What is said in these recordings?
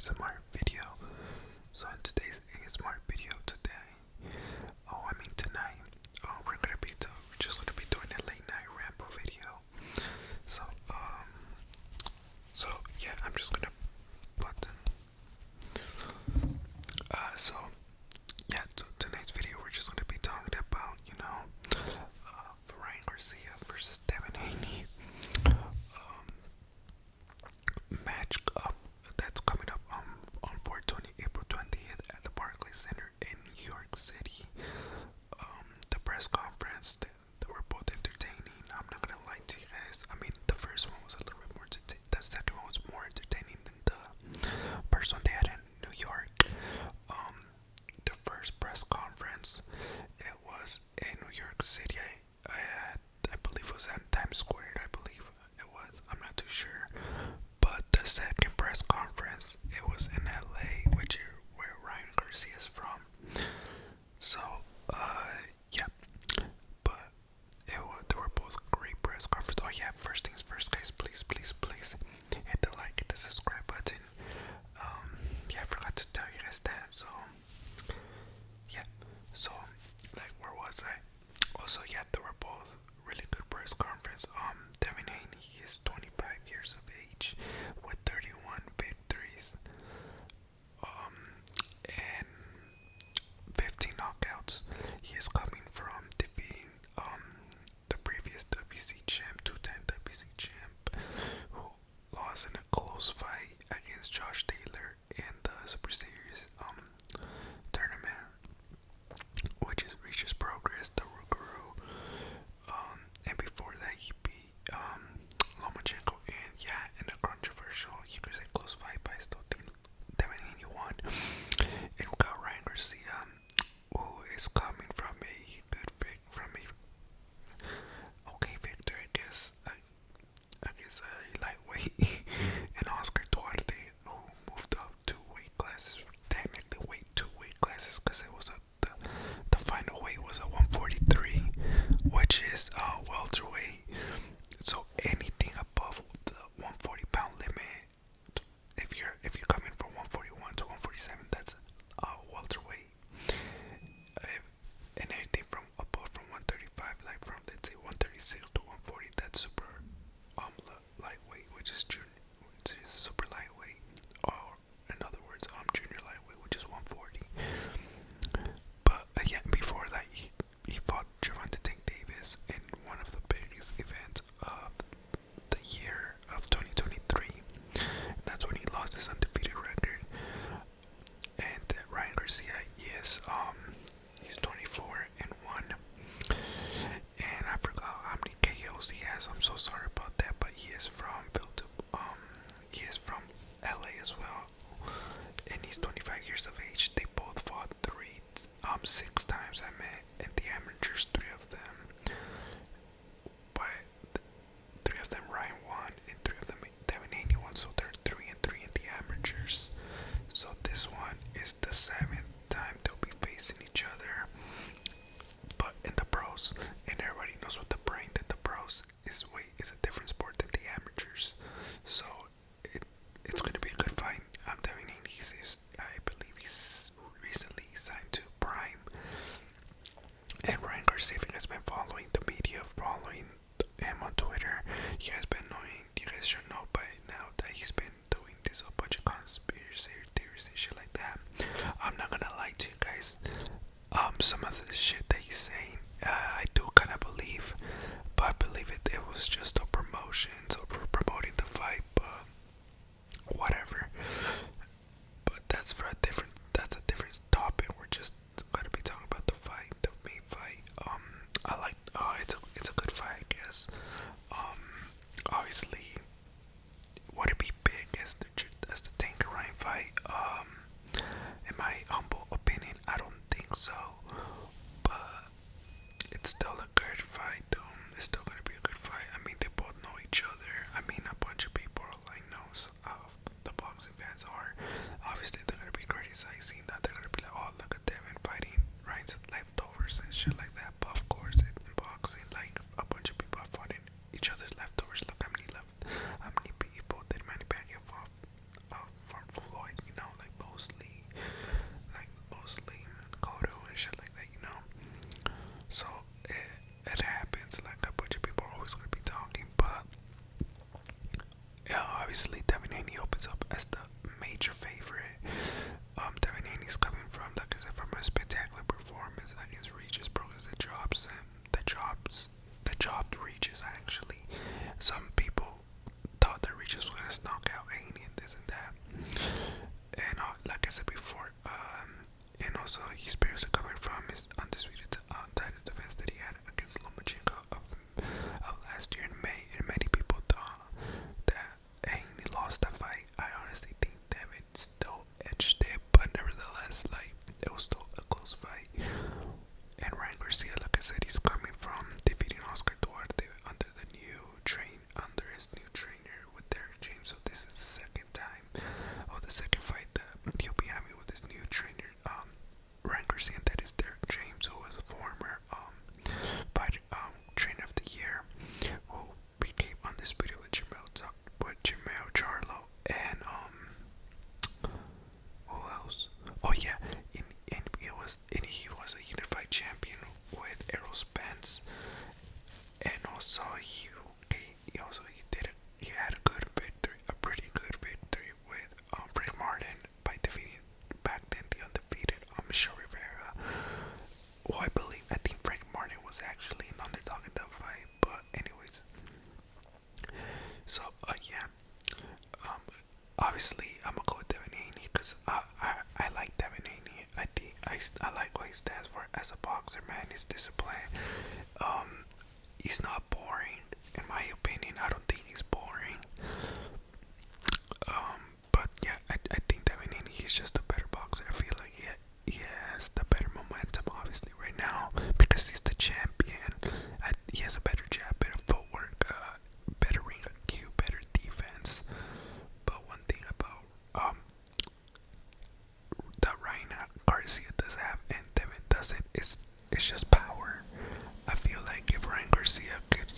ASMR video. So in today's ASMR video tonight, we're just gonna be doing a late night ramble video. So yeah, I'm just gonna button. So yeah, so tonight's video we're just gonna be talking about, Ryan Garcia versus Devin Haney. Match up that's coming up on 420 April 20th at the Barclays Center in New York City. The press conference that were both entertaining. I'm not gonna lie to you guys. I mean, the first one was a little bit more entertaining. The second one was more entertaining than the first one they had in New York. The first press conference, it was in New York City. I believe it was at Times Square. I believe it was. I'm not too sure. But the second press conference, it was in LA, which is where Ryan Garcia is from. So, yeah. But they were both great press conferences. Oh yeah, first things first, guys. Please hit the like, hit the subscribe button. Yeah, I forgot to tell you guys that. So, yeah. So, like, where was I? Also, yeah, they were both really good press conference. Devin Haney is 25 years of age with 31 victories, and 15 knockouts. He is coming from defeating the previous WC champ, two-time WC champ, who lost in a close fight against Josh Taylor in the Super Series tournament, which is Reaches Progress, the Rougarou. And before that he beat Lomachenko in a controversial, you could say close fight, but I still think Devin Haney won. And we got Ryan Garcia, who is coming from a okay victor, I guess. I guess a lightweight, and Oscar Duarte, who moved up 2 weight classes, technically two weight classes, because it was the final weight was a 143, which is welterweight. So anything above the 140-pound limit, if you're coming from 141 to 147, that's welterweight. And anything from above from 135, like from let's say 136 to 140, that's super lightweight, which is super lightweight, or in other words, junior lightweight, which is 140. But yeah, before that, he fought Gervonta Tank Davis in one of the biggest events of the year of 2023. That's when he lost his undefeated record. And Ryan Garcia, yes, he's 24-1, and I forgot how many KOs he has. I'm so sorry about that, but he is from LA as well, and he's 25 years of age. They both fought 6 times. I met in the amateurs, 3 of them, but 3 of them Ryan won, and 3 of them Devin Haney won. So they're 3-3 in the amateurs. So this one is the 7th time they'll be facing each other. But in the pros, and everybody knows what the pros is a different sport than the amateurs. So it's going to be a good fight. Devin Haney, I believe he's recently signed to Prime. And Ryan Garcia, if you guys been following the media, following him on Twitter, you guys should know by now that he's been doing this a bunch of conspiracy theories and shit like that. I'm not gonna lie to you guys. Some of the shit that he's saying, I do kind of believe, but I believe it was just a promotion, so for promoting the fight, but whatever. But that's a different topic. We're just gonna be talking about the fight, the main fight. It's a good fight, I guess. obviously Devin Haney opens up as the major favorite. Devin Haney's coming from, like I said, from a spectacular performance against Regis, broke the jobs and the job Regis actually. Some people thought that Regis was gonna knock out Haney and this and that. And like I said before, and also he's previously coming from his undisputed title defense that he had against Lomachenko of last year in May, and many people thought that Haney lost that fight. I honestly think Devin still edged it, but nevertheless, like, it was still a close fight. And Ryan Garcia, like I said, he's coming from defeating Oscar Duarte under his new trainer with Derek James. So this is the second time, or the second fight that he'll be having with his new trainer, Ryan Garcia, and that is Derek James, who was a former trainer of the year, who became undisputed with Jamel Charlo, and who else? Oh yeah, and he was a unified champion with Errol Spence, and also he had a good victory, a pretty good victory with Frank Martin by defeating back then the undefeated Michelle Rivera. Well, I think Frank Martin was actually an underdog in that fight, but anyways. So yeah, obviously I'm gonna go with Devin Haney because I like Devin Haney. I like what he stands for as a boxer, man. His discipline. He's not boring, in my opinion. I don't think he's boring. But yeah, I think Devin Haney, he's just a better boxer. I feel like he has the better momentum, obviously, right now because he's the champion. He has a better jab, better footwork, better ring IQ, better defense. But one thing about that Ryan Garcia does have and Devin doesn't is it's just power. I feel like if Ryan Garcia could,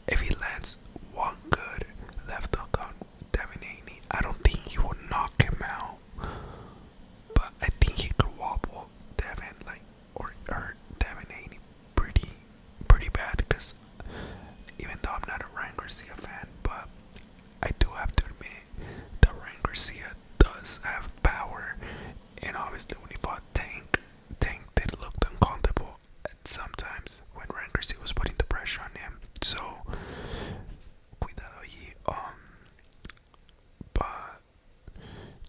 if he lands one good left hook on Devin Haney, I don't think he will knock him out. But I think he could wobble Devin, or Devin Haney pretty bad, because even though I'm not a Ryan Garcia fan, but I do have to admit that Ryan Garcia does have power, and obviously when he fought Tank did look uncomfortable sometimes when Ryan Garcia was putting the pressure on him. So cuidado ahí. But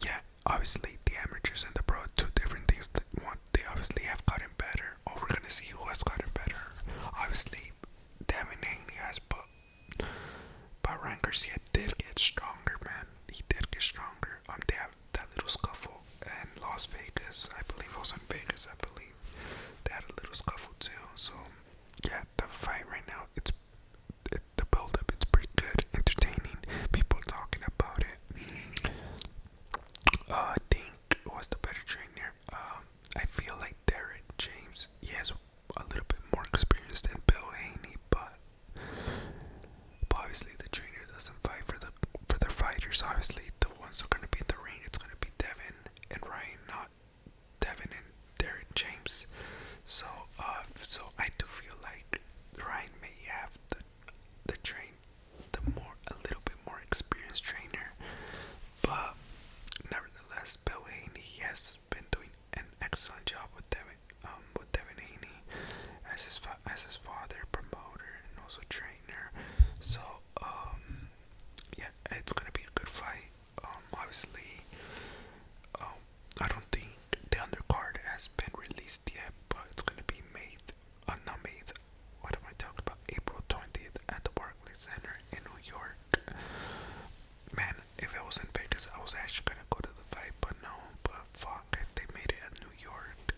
yeah, obviously the amateurs and the pro, two different things. They obviously have gotten better. Oh, we're gonna see who has gotten better. Obviously Devin Haney has, but Ryan Garcia did get stronger, man. He did get stronger. They have that little scuffle in Las Vegas. I believe it was in Vegas. I believe they had a little scuffle too. So yeah, the fight right now, the build up, it's pretty good, entertaining. People talking about it. I think it was the better trainer. I feel like Derek James, he has a little bit more experience than Bill Haney, but obviously the trainer doesn't fight for their fighters. Obviously the ones who are gonna be in the ring, it's gonna be Devin and Ryan, not Devin and Derek James. So I do feel like Ryan may have a little bit more experienced trainer, but nevertheless, Bill Haney has been doing an excellent job with Devin Haney as his father, promoter, and also trainer. So yeah, it's gonna be a good fight. Obviously, I don't think the undercard has been released yet, but it's gonna be not made. What am I talking about? April 20th at the Barclays Center in New York. Man, if I was in Vegas, I was actually gonna go to the fight, but no. But fuck, they made it at New York.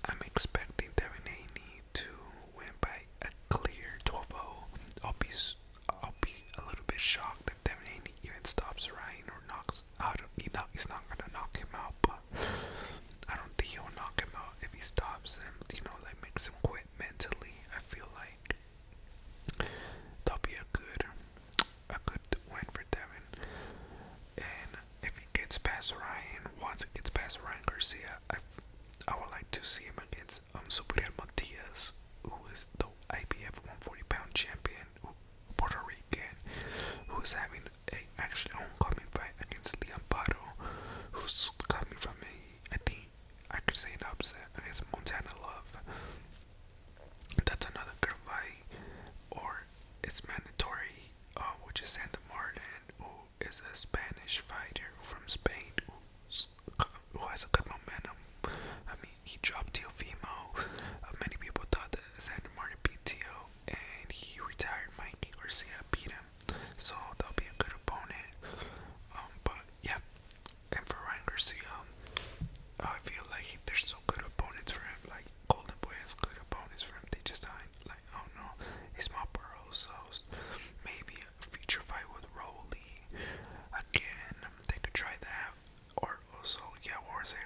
I'm expecting Devin Haney to win by a clear 12-0. I'll be a little bit shocked if Devin Haney even stops Ryan or knocks out. He's not gonna knock him out, but I don't think he'll knock him out if he stops him. Makes him quit mentally. I feel like that'll be a good win for Devin. And if he gets past Ryan, once it gets past Ryan Garcia, I would like to see him against Superior Matias, who is the IBF 140-pound champion, Puerto Rican, who's it's mandatory, which is Santa Martin, who is a Spanish fighter from Spain who has a good momentum. I mean, he dropped Teofimo. Many people thought that Santa Martin beat Teo, and he retired. Mikey Garcia beat him, so that'll be a good opponent. But yeah, and for Ryan Garcia, I feel like there's so good opponents for him. Like Golden Boy has good opponents for him. They just like I don't know, he's my bro, so maybe a feature fight with Rolly again. They could try that, or also yeah, Jorge